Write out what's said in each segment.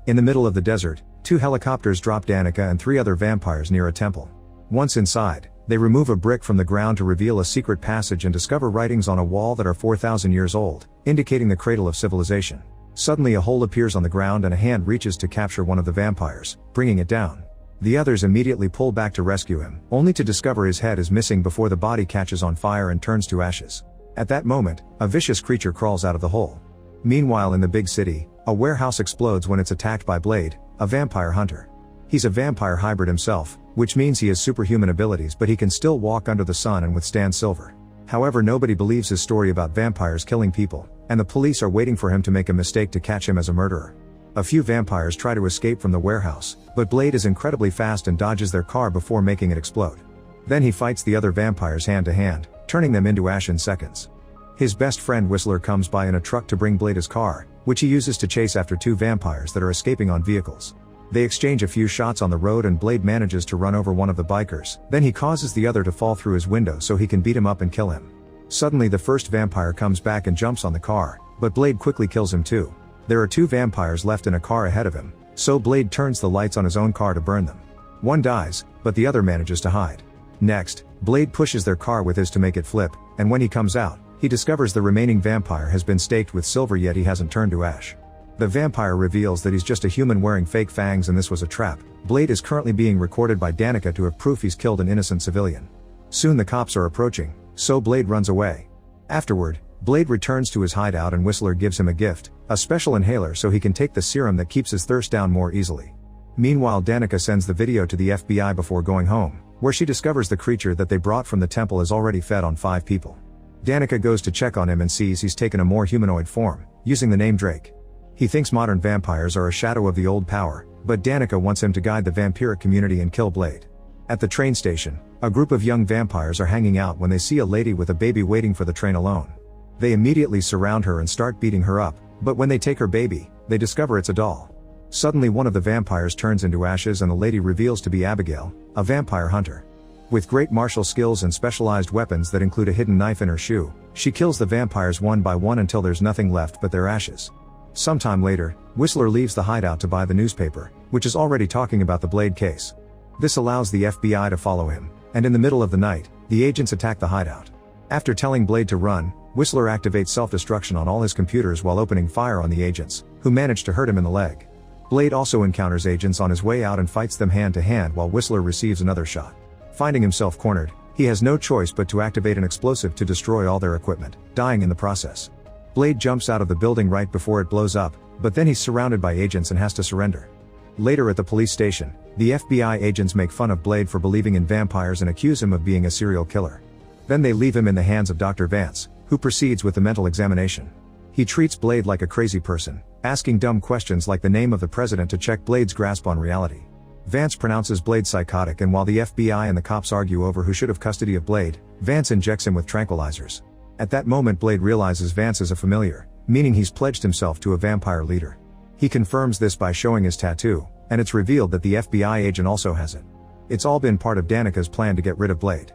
In the middle of the desert, 2 helicopters drop Danica and 3 other vampires near a temple. Once inside, they remove a brick from the ground to reveal a secret passage and discover writings on a wall that are 4,000 years old, indicating the cradle of civilization. Suddenly a hole appears on the ground and a hand reaches to capture one of the vampires, bringing it down. The others immediately pull back to rescue him, only to discover his head is missing before the body catches on fire and turns to ashes. At that moment, a vicious creature crawls out of the hole. Meanwhile in the big city, a warehouse explodes when it's attacked by Blade, a vampire hunter. He's a vampire hybrid himself, which means he has superhuman abilities but he can still walk under the sun and withstand silver. However, nobody believes his story about vampires killing people, and the police are waiting for him to make a mistake to catch him as a murderer. A few vampires try to escape from the warehouse, but Blade is incredibly fast and dodges their car before making it explode. Then he fights the other vampires hand to hand, turning them into ash in seconds. His best friend Whistler comes by in a truck to bring Blade his car, which he uses to chase after 2 vampires that are escaping on vehicles. They exchange a few shots on the road and Blade manages to run over one of the bikers, then he causes the other to fall through his window so he can beat him up and kill him. Suddenly the first vampire comes back and jumps on the car, but Blade quickly kills him too. There are 2 vampires left in a car ahead of him, so Blade turns the lights on his own car to burn them. One dies, but the other manages to hide. Next, Blade pushes their car with his to make it flip, and when he comes out, he discovers the remaining vampire has been staked with silver yet he hasn't turned to ash. The vampire reveals that he's just a human wearing fake fangs and this was a trap. Blade is currently being recorded by Danica to have proof he's killed an innocent civilian. Soon the cops are approaching, so Blade runs away. Afterward, Blade returns to his hideout and Whistler gives him a gift, a special inhaler so he can take the serum that keeps his thirst down more easily. Meanwhile Danica sends the video to the FBI before going home, where she discovers the creature that they brought from the temple is already fed on 5 people. Danica goes to check on him and sees he's taken a more humanoid form, using the name Drake. He thinks modern vampires are a shadow of the old power, but Danica wants him to guide the vampiric community and kill Blade. At the train station, a group of young vampires are hanging out when they see a lady with a baby waiting for the train alone. They immediately surround her and start beating her up, but when they take her baby, they discover it's a doll. Suddenly one of the vampires turns into ashes and the lady reveals to be Abigail, a vampire hunter. With great martial skills and specialized weapons that include a hidden knife in her shoe, she kills the vampires one by one until there's nothing left but their ashes. Sometime later, Whistler leaves the hideout to buy the newspaper, which is already talking about the Blade case. This allows the FBI to follow him, and in the middle of the night, the agents attack the hideout. After telling Blade to run, Whistler activates self-destruction on all his computers while opening fire on the agents, who manage to hurt him in the leg. Blade also encounters agents on his way out and fights them hand to hand while Whistler receives another shot. Finding himself cornered, he has no choice but to activate an explosive to destroy all their equipment, dying in the process. Blade jumps out of the building right before it blows up, but then he's surrounded by agents and has to surrender. Later at the police station, the FBI agents make fun of Blade for believing in vampires and accuse him of being a serial killer. Then they leave him in the hands of Dr. Vance, who proceeds with the mental examination. He treats Blade like a crazy person, asking dumb questions like the name of the president to check Blade's grasp on reality. Vance pronounces Blade psychotic, and while the FBI and the cops argue over who should have custody of Blade, Vance injects him with tranquilizers. At that moment Blade realizes Vance is a familiar, meaning he's pledged himself to a vampire leader. He confirms this by showing his tattoo, and it's revealed that the FBI agent also has it. It's all been part of Danica's plan to get rid of Blade.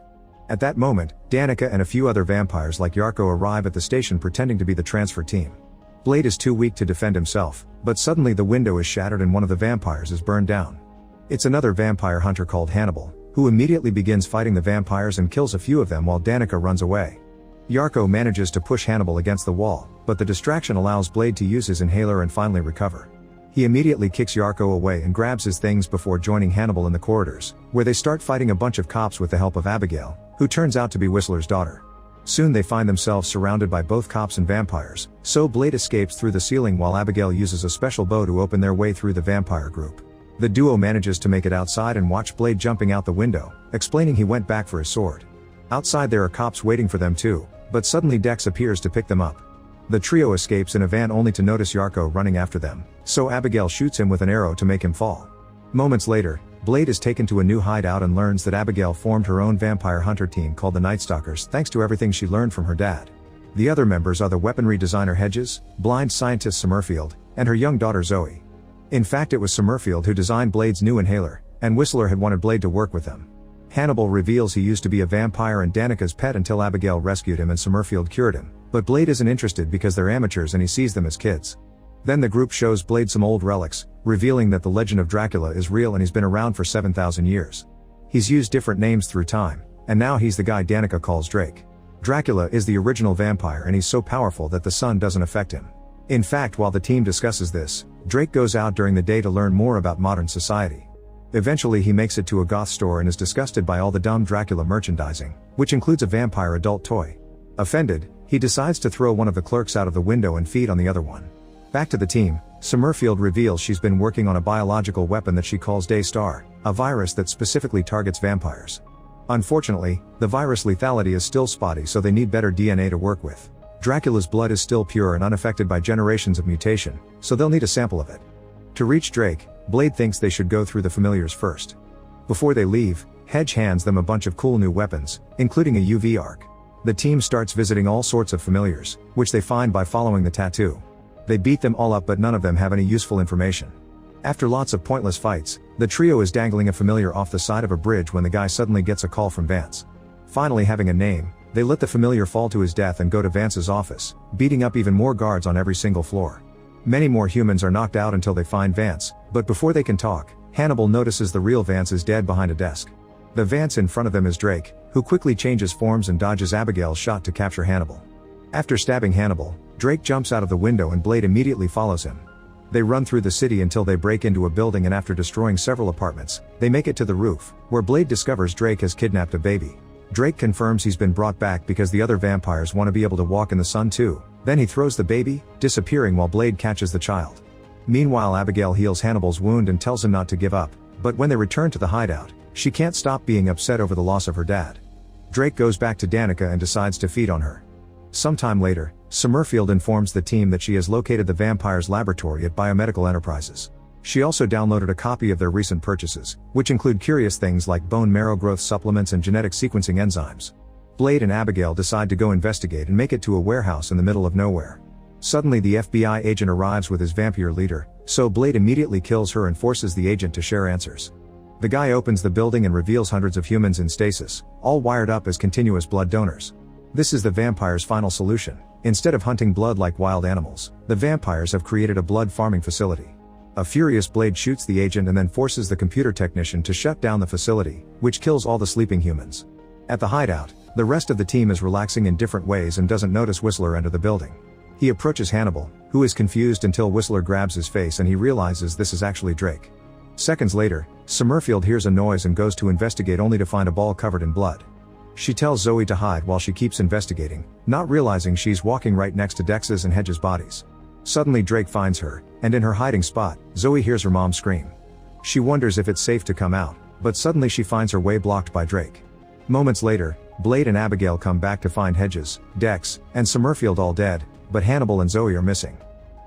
At that moment, Danica and a few other vampires like Yarko arrive at the station pretending to be the transfer team. Blade is too weak to defend himself, but suddenly the window is shattered and one of the vampires is burned down. It's another vampire hunter called Hannibal, who immediately begins fighting the vampires and kills a few of them while Danica runs away. Yarko manages to push Hannibal against the wall, but the distraction allows Blade to use his inhaler and finally recover. He immediately kicks Yarko away and grabs his things before joining Hannibal in the corridors, where they start fighting a bunch of cops with the help of Abigail, who turns out to be Whistler's daughter. Soon they find themselves surrounded by both cops and vampires, so Blade escapes through the ceiling while Abigail uses a special bow to open their way through the vampire group. The duo manages to make it outside and watch Blade jumping out the window, explaining he went back for his sword. Outside there are cops waiting for them too, but suddenly Dex appears to pick them up. The trio escapes in a van only to notice Yarko running after them, so Abigail shoots him with an arrow to make him fall. Moments later, Blade is taken to a new hideout and learns that Abigail formed her own vampire hunter team called the Night Stalkers thanks to everything she learned from her dad. The other members are the weaponry designer Hedges, blind scientist Summerfield, and her young daughter Zoe. In fact, it was Summerfield who designed Blade's new inhaler, and Whistler had wanted Blade to work with them. Hannibal reveals he used to be a vampire and Danica's pet until Abigail rescued him and Summerfield cured him, but Blade isn't interested because they're amateurs and he sees them as kids. Then the group shows Blade some old relics, revealing that the legend of Dracula is real and he's been around for 7,000 years. He's used different names through time, and now he's the guy Danica calls Drake. Dracula is the original vampire and he's so powerful that the sun doesn't affect him. In fact, while the team discusses this, Drake goes out during the day to learn more about modern society. Eventually he makes it to a goth store and is disgusted by all the dumb Dracula merchandising, which includes a vampire adult toy. Offended, he decides to throw one of the clerks out of the window and feed on the other one. Back to the team, Summerfield reveals she's been working on a biological weapon that she calls Daystar, a virus that specifically targets vampires. Unfortunately, the virus lethality is still spotty, so they need better DNA to work with. Dracula's blood is still pure and unaffected by generations of mutation, so they'll need a sample of it. To reach Drake, Blade thinks they should go through the familiars first. Before they leave, Hedge hands them a bunch of cool new weapons, including a UV arc. The team starts visiting all sorts of familiars, which they find by following the tattoo. They beat them all up, but none of them have any useful information. After lots of pointless fights, the trio is dangling a familiar off the side of a bridge when the guy suddenly gets a call from Vance. Finally having a name, they let the familiar fall to his death and go to Vance's office, beating up even more guards on every single floor. Many more humans are knocked out until they find Vance, but before they can talk, Hannibal notices the real Vance is dead behind a desk. The Vance in front of them is Drake, who quickly changes forms and dodges Abigail's shot to capture Hannibal. After stabbing Hannibal, Drake jumps out of the window and Blade immediately follows him. They run through the city until they break into a building, and after destroying several apartments, they make it to the roof, where Blade discovers Drake has kidnapped a baby. Drake confirms he's been brought back because the other vampires want to be able to walk in the sun too. Then he throws the baby, disappearing while Blade catches the child. Meanwhile, Abigail heals Hannibal's wound and tells him not to give up, but when they return to the hideout, she can't stop being upset over the loss of her dad. Drake goes back to Danica and decides to feed on her. Sometime later, Summerfield informs the team that she has located the vampire's laboratory at Biomedical Enterprises. She also downloaded a copy of their recent purchases, which include curious things like bone marrow growth supplements and genetic sequencing enzymes. Blade and Abigail decide to go investigate and make it to a warehouse in the middle of nowhere. Suddenly the FBI agent arrives with his vampire leader, so Blade immediately kills her and forces the agent to share answers. The guy opens the building and reveals hundreds of humans in stasis, all wired up as continuous blood donors. This is the vampire's final solution. Instead of hunting blood like wild animals, the vampires have created a blood farming facility. A furious Blade shoots the agent and then forces the computer technician to shut down the facility, which kills all the sleeping humans. At the hideout, the rest of the team is relaxing in different ways and doesn't notice Whistler enter the building. He approaches Hannibal, who is confused until Whistler grabs his face and he realizes this is actually Drake. Seconds later, Summerfield hears a noise and goes to investigate, only to find a ball covered in blood. She tells Zoe to hide while she keeps investigating, not realizing she's walking right next to Dex's and Hedge's bodies. Suddenly Drake finds her, and in her hiding spot, Zoe hears her mom scream. She wonders if it's safe to come out, but suddenly she finds her way blocked by Drake. Moments later, Blade and Abigail come back to find Hedges, Dex, and Summerfield all dead, but Hannibal and Zoe are missing.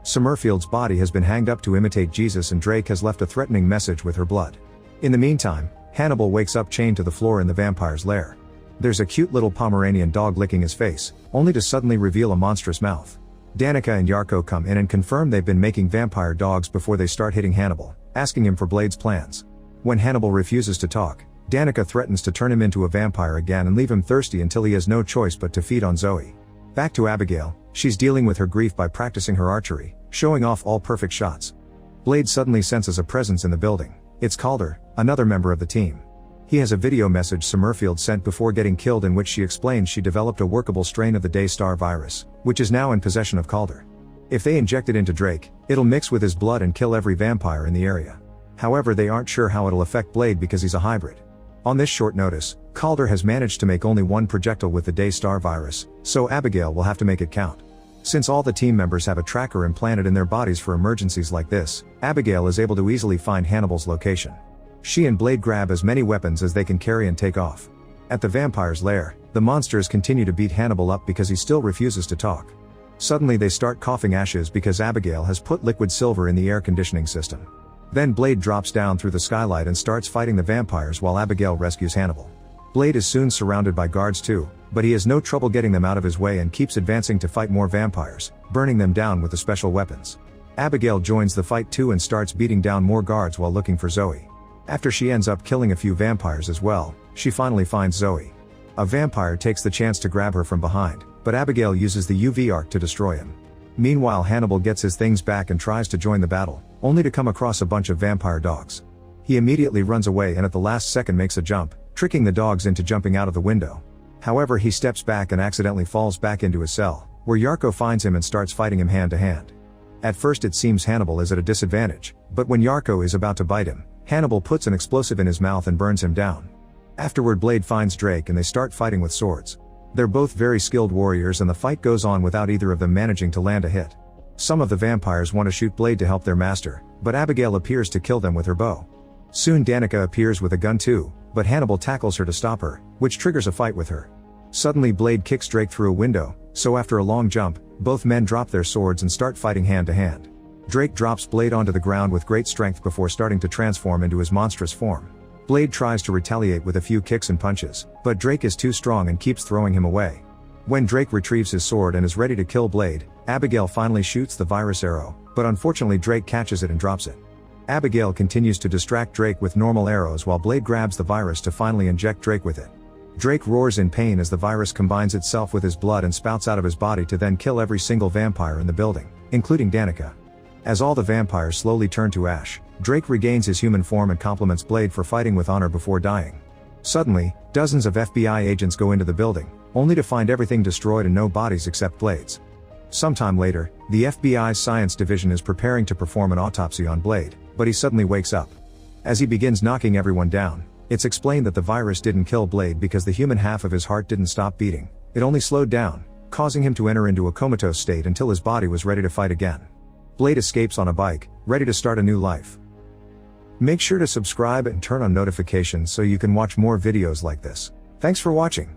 Summerfield's body has been hanged up to imitate Jesus and Drake has left a threatening message with her blood. In the meantime, Hannibal wakes up chained to the floor in the vampire's lair. There's a cute little Pomeranian dog licking his face, only to suddenly reveal a monstrous mouth. Danica and Yarko come in and confirm they've been making vampire dogs before they start hitting Hannibal, asking him for Blade's plans. When Hannibal refuses to talk, Danica threatens to turn him into a vampire again and leave him thirsty until he has no choice but to feed on Zoe. Back to Abigail, she's dealing with her grief by practicing her archery, showing off all perfect shots. Blade suddenly senses a presence in the building. It's Calder, another member of the team. He has a video message Summerfield sent before getting killed in which she explains she developed a workable strain of the Daystar virus, which is now in possession of Calder. If they inject it into Drake, it'll mix with his blood and kill every vampire in the area. However, they aren't sure how it'll affect Blade because he's a hybrid. On this short notice, Calder has managed to make only one projectile with the Daystar virus, so Abigail will have to make it count. Since all the team members have a tracker implanted in their bodies for emergencies like this, Abigail is able to easily find Hannibal's location. She and Blade grab as many weapons as they can carry and take off. At the vampire's lair, the monsters continue to beat Hannibal up because he still refuses to talk. Suddenly they start coughing ashes because Abigail has put liquid silver in the air conditioning system. Then Blade drops down through the skylight and starts fighting the vampires while Abigail rescues Hannibal. Blade is soon surrounded by guards too, but he has no trouble getting them out of his way and keeps advancing to fight more vampires, burning them down with the special weapons. Abigail joins the fight too and starts beating down more guards while looking for Zoe. After she ends up killing a few vampires as well, she finally finds Zoe. A vampire takes the chance to grab her from behind, but Abigail uses the UV arc to destroy him. Meanwhile, Hannibal gets his things back and tries to join the battle, only to come across a bunch of vampire dogs. He immediately runs away and at the last second makes a jump, tricking the dogs into jumping out of the window. However, he steps back and accidentally falls back into his cell, where Yarko finds him and starts fighting him hand to hand. At first it seems Hannibal is at a disadvantage, but when Yarko is about to bite him, Hannibal puts an explosive in his mouth and burns him down. Afterward, Blade finds Drake and they start fighting with swords. They're both very skilled warriors and the fight goes on without either of them managing to land a hit. Some of the vampires want to shoot Blade to help their master, but Abigail appears to kill them with her bow. Soon Danica appears with a gun too, but Hannibal tackles her to stop her, which triggers a fight with her. Suddenly Blade kicks Drake through a window, so after a long jump, both men drop their swords and start fighting hand to hand. Drake drops Blade onto the ground with great strength before starting to transform into his monstrous form. Blade tries to retaliate with a few kicks and punches, but Drake is too strong and keeps throwing him away. When Drake retrieves his sword and is ready to kill Blade, Abigail finally shoots the virus arrow, but unfortunately Drake catches it and drops it. Abigail continues to distract Drake with normal arrows while Blade grabs the virus to finally inject Drake with it. Drake roars in pain as the virus combines itself with his blood and spouts out of his body to then kill every single vampire in the building, including Danica. As all the vampires slowly turn to ash, Drake regains his human form and compliments Blade for fighting with honor before dying. Suddenly, dozens of FBI agents go into the building, only to find everything destroyed and no bodies except Blade's. Sometime later, the FBI's science division is preparing to perform an autopsy on Blade, but he suddenly wakes up. As he begins knocking everyone down, it's explained that the virus didn't kill Blade because the human half of his heart didn't stop beating, it only slowed down, causing him to enter into a comatose state until his body was ready to fight again. Blade escapes on a bike, ready to start a new life. Make sure to subscribe and turn on notifications so you can watch more videos like this. Thanks for watching.